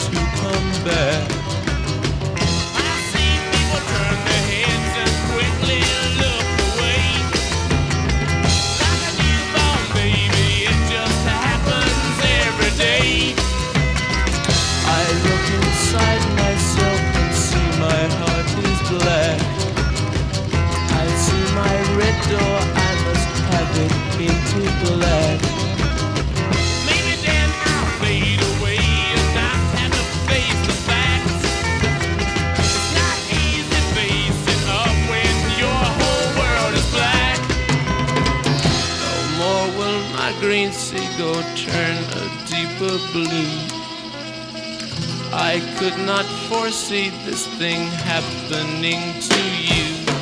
to come back. I see people turn their heads and quickly look away. Like a newborn baby, it just happens every day. I look inside myself and see my heart is black. I see my red door, I must have it painted black. Maybe then I'll fade away and not have to face the facts. It's not easy facing up when your whole world is black. No more will my green seagull turn a deeper blue. I could not foresee this thing happening to you.